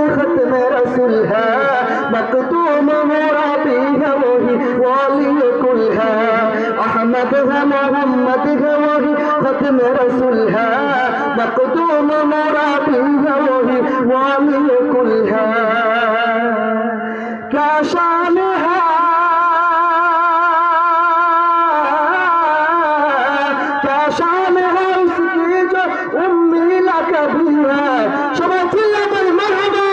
खत्म रसूल है, मखदूम मुरादी है वही वाली कुल है, अहमद है मोहम्मद है वही खत्म रसूल है, मखदूम मुरादी है वही वाली कुल है। क्या शान है, क्या शान है उसकी जो उम्मी कभी है, शबाचिल्ला बोल मरहबा।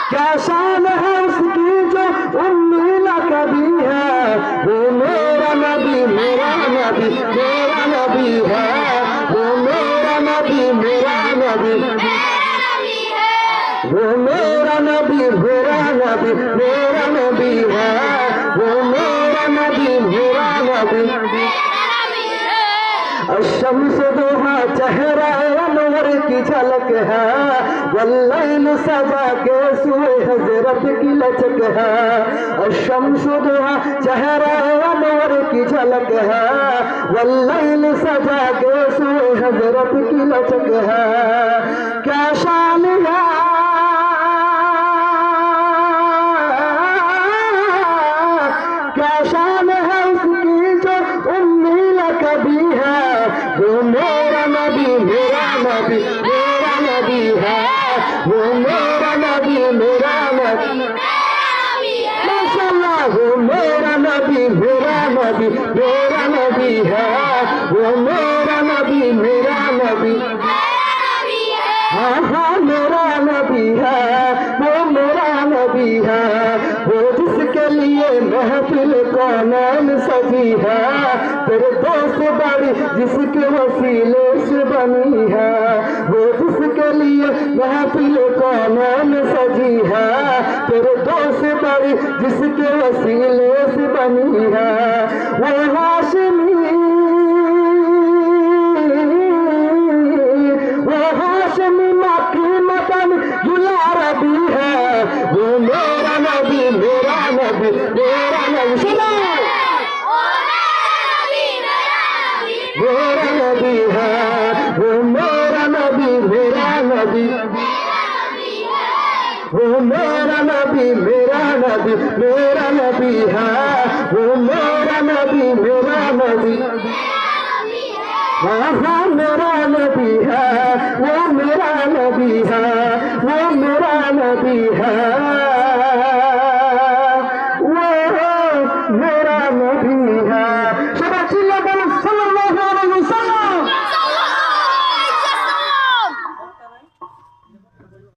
क्या शान है उसकी जो उम्मी कभी है, वो मेरा नबी मेरा नबी मेरा नबी है, वो मेरा नबी मेरा नबी वो मेरा नबी मेरा नबी मेरा नबी है, वो मेरा नबी मेरा नबी। अशम्स दुहा चेहरा अनवर की झलक है, वल्लैल सजा के सुए हजरत की लचक है। अशम्स दुहा चेहरा अनवर की झलक है, वल्लैल सजा के सुए हजरत की लचक है। क्या शान है, क्या शान है उसकी जो उम्मी कभी है, वो मेरा नबी मेरा नबी मेरा नबी है, वो मेरा नबी मेरा नबी माशाअल्लाह, वो मेरा नबी मेरा नबी मेरा नबी है, वो मेरा नबी मेरा नबी हाँ हाँ मेरा नबी है, वो मेरा नबी है, वो जिसके लिए महफिल कौन सजी है, तेरे दोस्त बड़ी जिसके वसीले से बनी है, वो जिसके लिए महफिल कौन सजी है, तेरे दोस्त बड़ी जिसके वसीले से बनी है। वो हाशिमी रबी है, वो मेरा नबी मेरा नबी मेरा नबी सुनो, मेरा नबी है, वो मेरा नबी मेरा नबी वो मेरा नबी मेरा नबी मेरा नबी है, वो मेरा नबी मेरा नबी हाँ हाँ मेरा नबी है, वो मेरा नबी है, वो मेरा नबी है।